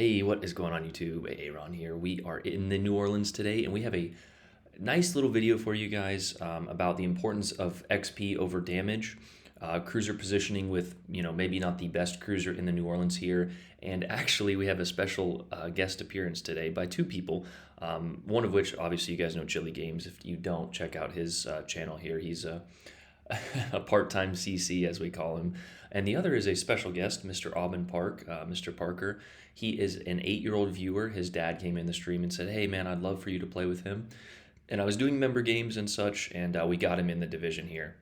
Hey, what is going on YouTube? Aaron here. We are in the New Orleans today, and we have a nice little video for you guys about the importance of XP over damage, cruiser positioning with, maybe not the best cruiser in the New Orleans here. And actually, we have a special guest appearance today by two people, one of which, obviously, you guys know Chili Games. If you don't, check out his channel here. He's a part-time CC, as we call him. And the other is a special guest, Mr. Aubin Park, Mr. Parker. He is an 8-year-old viewer. His dad came in the stream and said, "Hey, man, I'd love for you to play with him." And I was doing member games and such, and we got him in the division here.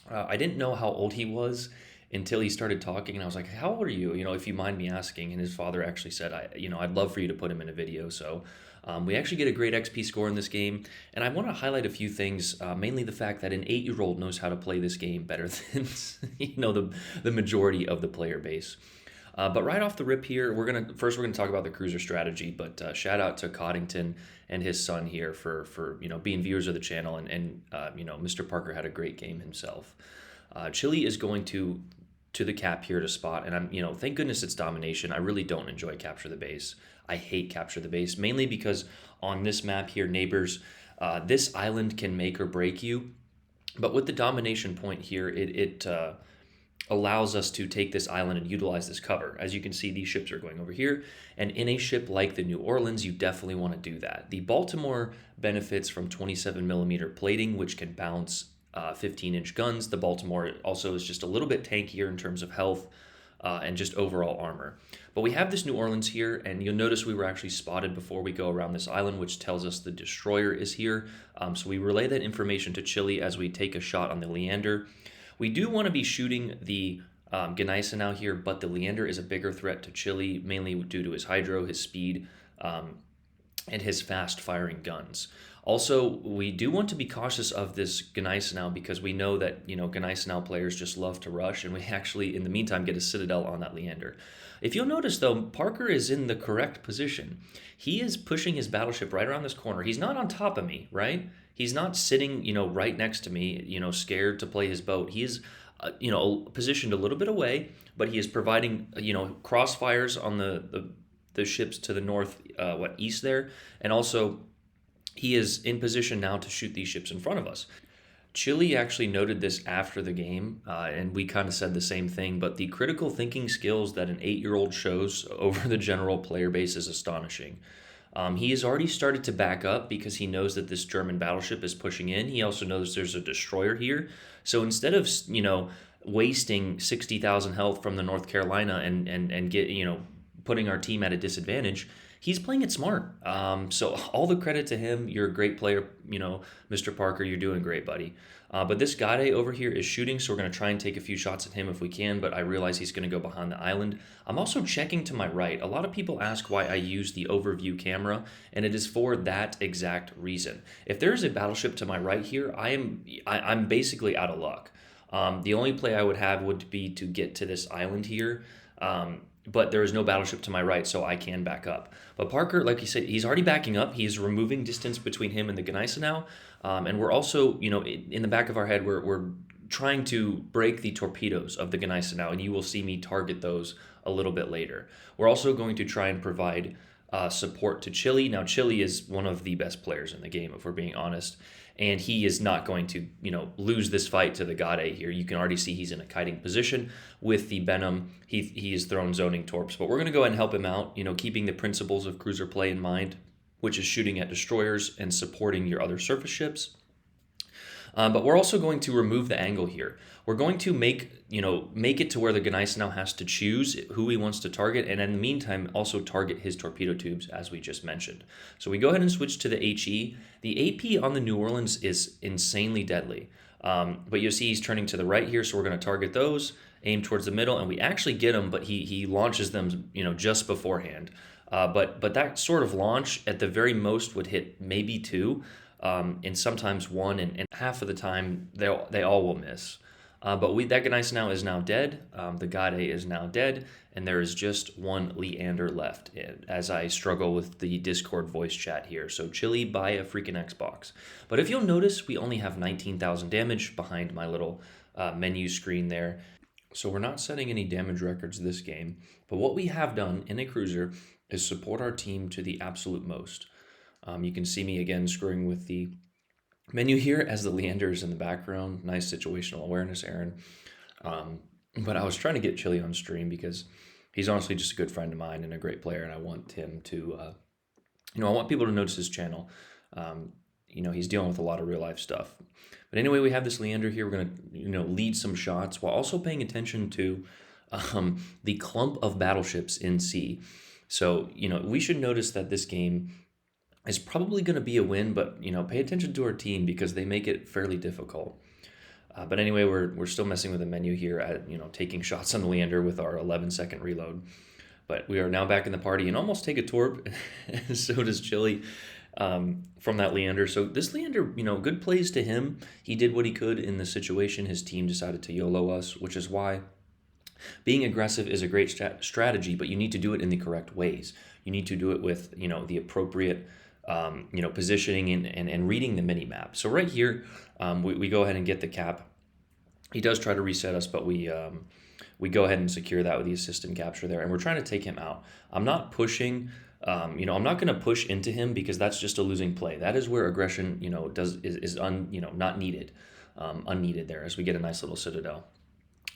I didn't know how old he was until he started talking, and I was like, "How old are you? If you mind me asking." And his father actually said, I'd love for you to put him in a video." So we actually get a great XP score in this game, and I want to highlight a few things, mainly the fact that an 8-year-old knows how to play this game better than the majority of the player base. But right off the rip here, we're gonna talk about the cruiser strategy. But shout out to Coddington and his son here for being viewers of the channel, and Mr. Parker had a great game himself. Chile is going to the cap here to spot, and thank goodness it's domination. I really don't enjoy capture the base. I hate capture the base, mainly because on this map here, neighbors, this island can make or break you. But with the domination point here, it allows us to take this island and utilize this cover. As you can see, these ships are going over here, and in a ship like the New Orleans, you definitely want to do that. The Baltimore benefits from 27mm plating, which can bounce 15-inch guns. The Baltimore also is just a little bit tankier in terms of health and just overall armor. But we have this New Orleans here, and you'll notice we were actually spotted before we go around this island, which tells us the destroyer is here. So we relay that information to Chile as we take a shot on the Leander. We do want to be shooting the Gneisenau here, but the Leander is a bigger threat to Chile, mainly due to his hydro, his speed, and his fast-firing guns. Also, we do want to be cautious of this Gneisenau because we know that, Gneisenau players just love to rush, and we actually, in the meantime, get a Citadel on that Leander. If you'll notice, though, Parker is in the correct position. He is pushing his battleship right around this corner. He's not on top of me, right? He's not sitting, right next to me, scared to play his boat. He is, positioned a little bit away, but he is providing, crossfires on the ships to the north, east there, and also he is in position now to shoot these ships in front of us. Chile actually noted this after the game, and we kind of said the same thing, but the critical thinking skills that an 8-year-old shows over the general player base is astonishing. He has already started to back up because he knows that this German battleship is pushing in. He also knows there's a destroyer here. So instead of, wasting 60,000 health from the North Carolina and get, putting our team at a disadvantage, he's playing it smart. So all the credit to him. You're a great player, Mr. Parker. You're doing great, buddy. But this Gade over here is shooting, so we're going to try and take a few shots at him if we can, but I realize he's going to go behind the island. I'm also checking to my right. A lot of people ask why I use the overview camera, and it is for that exact reason. If there is a battleship to my right here, I'm basically out of luck. The only play I would have would be to get to this island here, but there is no battleship to my right, so I can back up. But Parker, like you said, he's already backing up. He's removing distance between him and the Gneisenau. And we're also, in the back of our head, we're trying to break the torpedoes of the Gneisenau, and you will see me target those a little bit later. We're also going to try and provide support to Chile. Now, Chile is one of the best players in the game, if we're being honest, and he is not going to, lose this fight to the Gade here. You can already see he's in a kiting position with the Benham. He is throwing zoning torps, but we're going to go ahead and help him out, keeping the principles of cruiser play in mind, which is shooting at destroyers and supporting your other surface ships. But we're also going to remove the angle here. We're going to make it to where the Gneisenau has to choose who he wants to target, and in the meantime, also target his torpedo tubes, as we just mentioned. So we go ahead and switch to the HE. The AP on the New Orleans is insanely deadly. But you'll see he's turning to the right here, so we're going to target those, aim towards the middle, and we actually get him, but he launches them, just beforehand. But that sort of launch, at the very most, would hit maybe 2. And sometimes 1, and half of the time they all will miss. But that Gneisenau is now dead. The Gade is now dead, and there is just one Leander left. As I struggle with the Discord voice chat here, so Chile, buy a freaking Xbox. But if you'll notice, we only have 19,000 damage behind my little menu screen there. So we're not setting any damage records this game, but what we have done in a cruiser is support our team to the absolute most. You can see me again screwing with the menu here as the Leander is in the background. Nice situational awareness, Aaron. But I was trying to get Chili on stream because he's honestly just a good friend of mine and a great player, and I want him to, I want people to notice his channel. He's dealing with a lot of real life stuff. But anyway, we have this Leander here. We're going to, lead some shots while also paying attention to the clump of battleships in sea. So, we should notice that this game is probably going to be a win, but, pay attention to our team because they make it fairly difficult. But anyway, we're still messing with the menu here at, taking shots on the Leander with our 11-second reload. But we are now back in the party and almost take a torp. So does Chili from that Leander. So this Leander, good plays to him. He did what he could in the situation. His team decided to YOLO us, which is why being aggressive is a great strategy, but you need to do it in the correct ways. You need to do it with, the appropriate, positioning and reading the mini map. So right here, we go ahead and get the cap. He does try to reset us, but we go ahead and secure that with the assistant capture there, and we're trying to take him out. I'm not pushing. I'm not going to push into him because that's just a losing play. That is where aggression, is not needed, unneeded there as we get a nice little citadel.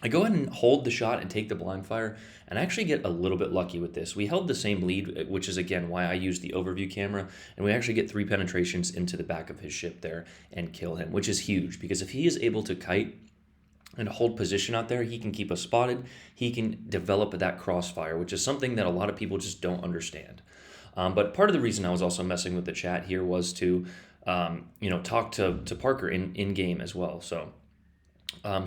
I go ahead and hold the shot and take the blind fire, and I actually get a little bit lucky with this. We held the same lead, which is again why I use the overview camera, and we actually get 3 penetrations into the back of his ship there and kill him, which is huge because if he is able to kite and hold position out there, he can keep us spotted. He can develop that crossfire, which is something that a lot of people just don't understand. But part of the reason I was also messing with the chat here was to, talk to Parker in game as well. So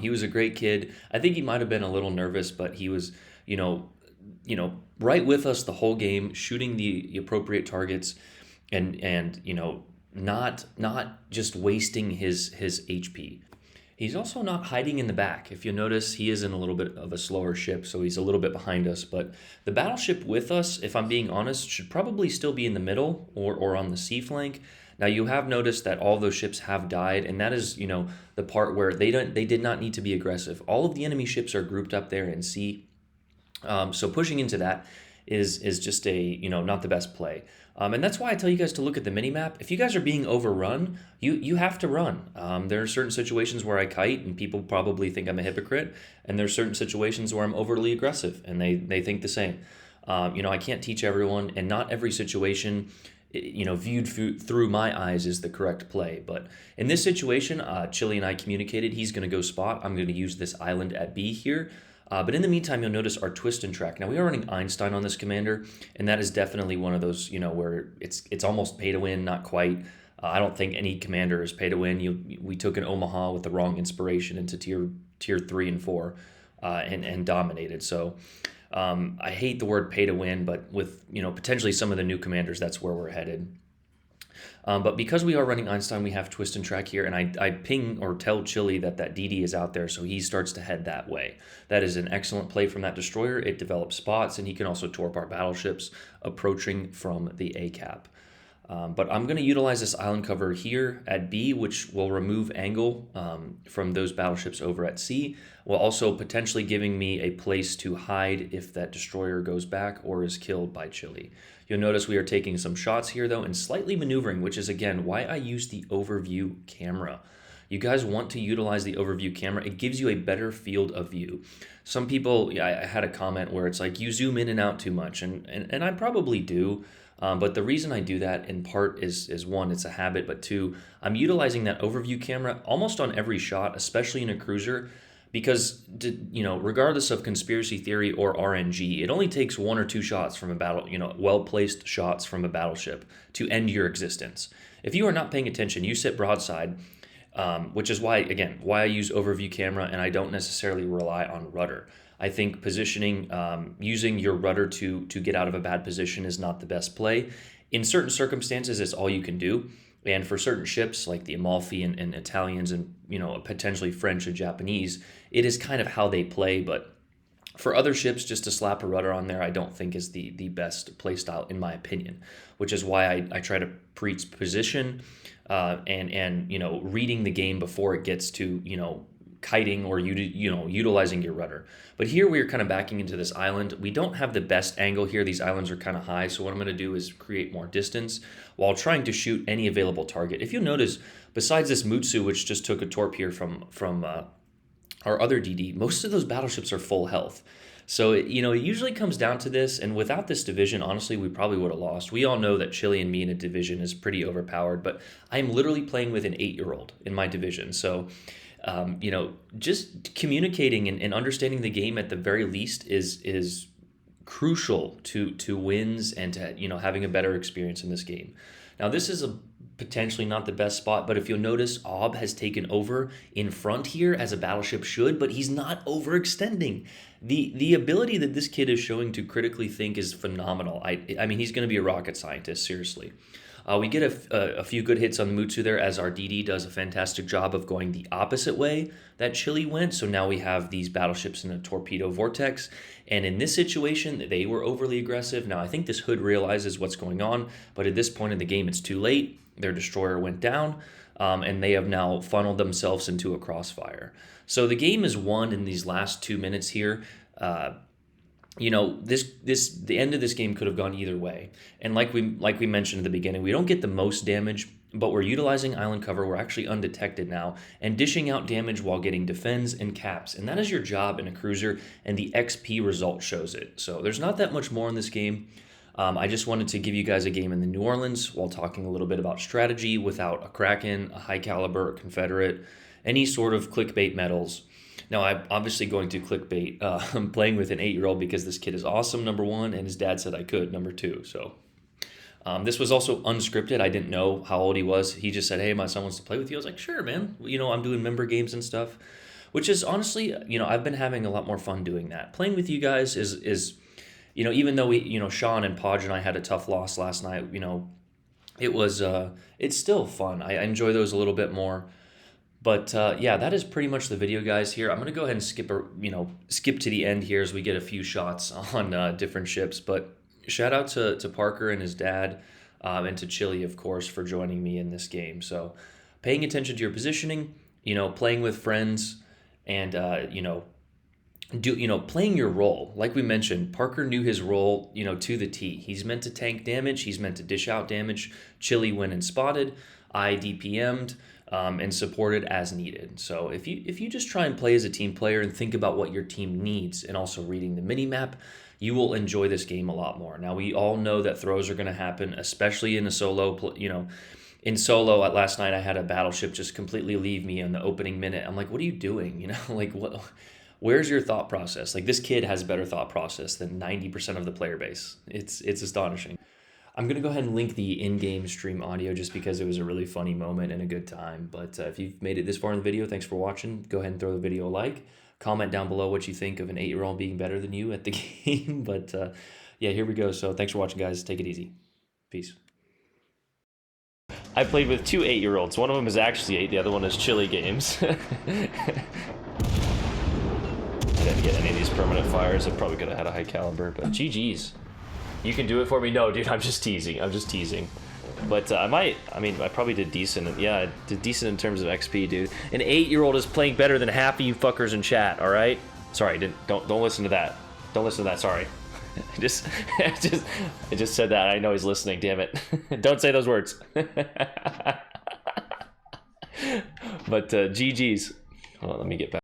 he was a great kid. I think he might have been a little nervous, but he was, right with us the whole game, shooting the appropriate targets, and not just wasting his HP. He's also not hiding in the back. If you notice, he is in a little bit of a slower ship, so he's a little bit behind us. But the battleship with us, if I'm being honest, should probably still be in the middle or on the sea flank. Now, you have noticed that all those ships have died, and that is, the part where they did not need to be aggressive. All of the enemy ships are grouped up there in sea. So pushing into that is just a, not the best play. And that's why I tell you guys to look at the minimap. If you guys are being overrun, you have to run. There are certain situations where I kite and people probably think I'm a hypocrite. And there's certain situations where I'm overly aggressive and they think the same. I can't teach everyone, and not every situation, viewed through my eyes is the correct play. But in this situation, Chili and I communicated he's going to go spot. I'm going to use this island at B here. But in the meantime, you'll notice our twist and track. Now, we are running Einstein on this commander, and that is definitely one of those, where it's almost pay to win, not quite. I don't think any commander is pay to win. We took an Omaha with the wrong inspiration into tier 3 and 4 and dominated. So I hate the word pay to win, but with potentially some of the new commanders, that's where we're headed. But because we are running Einstein, we have twist and track here, and I ping or tell Chili that DD is out there, so he starts to head that way. That is an excellent play from that destroyer. It develops spots, and he can also torp our battleships approaching from the A cap. But I'm going to utilize this island cover here at B, which will remove angle from those battleships over at C, while also potentially giving me a place to hide if that destroyer goes back or is killed by Chili. You'll notice we are taking some shots here, though, and slightly maneuvering, which is, again, why I use the overview camera. You guys want to utilize the overview camera. It gives you a better field of view. Some people, I had a comment where it's like, you zoom in and out too much, and I probably do. But the reason I do that in part is one, it's a habit, but two, I'm utilizing that overview camera almost on every shot, especially in a cruiser, because regardless of conspiracy theory or RNG, it only takes 1 or 2 shots from a battle, well-placed shots from a battleship to end your existence. If you are not paying attention, you sit broadside, which is why I use overview camera and I don't necessarily rely on rudder. I think positioning, using your rudder to get out of a bad position is not the best play. In certain circumstances, it's all you can do. And for certain ships like the Amalfi and Italians and potentially French and Japanese, it is kind of how they play. But for other ships, just to slap a rudder on there, I don't think is the best play style in my opinion. Which is why I try to preach position and reading the game before it gets to kiting or utilizing your rudder. But here we're kind of backing into this island. We don't have the best angle here. These islands are kind of high, so what I'm going to do is create more distance while trying to shoot any available target. If you'll notice, besides this Mutsu, which just took a torp here from our other DD, most of those battleships are full health. So, it usually comes down to this, and without this division, honestly, we probably would have lost. We all know that Chile and me in a division is pretty overpowered, but I'm literally playing with an 8-year-old in my division. So, just communicating and understanding the game at the very least is crucial to wins and to, having a better experience in this game. Now, this is potentially not the best spot, but if you'll notice, Ob has taken over in front here as a battleship should, but he's not overextending. The ability that this kid is showing to critically think is phenomenal. I mean, he's going to be a rocket scientist, seriously. We get a few good hits on the Mutsu there as our DD does a fantastic job of going the opposite way that Chile went. So now we have these battleships in a torpedo vortex. And in this situation, they were overly aggressive. Now, I think this Hood realizes what's going on, but at this point in the game, it's too late. Their destroyer went down, and they have now funneled themselves into a crossfire. So the game is won in these last 2 minutes here. The end of this game could have gone either way. And like we mentioned at the beginning, we don't get the most damage, but we're utilizing island cover. We're actually undetected now and dishing out damage while getting defends and caps. And that is your job in a cruiser, and the XP result shows it. So there's not that much more in this game. I just wanted to give you guys a game in the New Orleans while talking a little bit about strategy without a Kraken, a high caliber, a Confederate, any sort of clickbait medals. Now, I'm obviously going to clickbait. I'm playing with an 8-year-old because this kid is awesome, number one, and his dad said I could, number two. So this was also unscripted. I didn't know how old he was. He just said, hey, my son wants to play with you. I was like, sure, man. I'm doing member games and stuff, which is honestly, I've been having a lot more fun doing that. Playing with you guys is even though we, Sean and Podge and I had a tough loss last night, it's still fun. I enjoy those a little bit more. But yeah, that is pretty much the video, guys. Here, I'm gonna go ahead and skip to the end here as we get a few shots on different ships. But shout out to Parker and his dad, and to Chile, of course, for joining me in this game. So, paying attention to your positioning, playing with friends, and playing your role. Like we mentioned, Parker knew his role, to the T. He's meant to tank damage. He's meant to dish out damage. Chile went and spotted. I DPM'd. And supported as needed. So if you just try and play as a team player and think about what your team needs and also reading the mini map, you will enjoy this game a lot more. Now, we all know that throws are going to happen, especially in a solo. In solo at last night, I had a battleship just completely leave me in the opening minute. I'm like, what are you doing? What? Where's your thought process? Like, this kid has a better thought process than 90% of the player base. It's astonishing. I'm going to go ahead and link the in-game stream audio just because it was a really funny moment and a good time. But if you've made it this far in the video, thanks for watching. Go ahead and throw the video a like. Comment down below what you think of an 8-year-old being better than you at the game. But yeah, here we go. So thanks for watching, guys. Take it easy. Peace. I played with 2 8-year-olds. One of them is actually 8. The other one is Chile Games. I didn't get any of these permanent fires. I probably could have had a high caliber, but GG's. You can do it for me? No, dude, I'm just teasing. But I probably did decent. Yeah, I did decent in terms of XP, dude. An 8-year-old is playing better than half of you fuckers in chat, all right? Sorry, don't listen to that. Don't listen to that, sorry. I just said that. I know he's listening, damn it. Don't say those words. But GG's. Hold on, let me get back.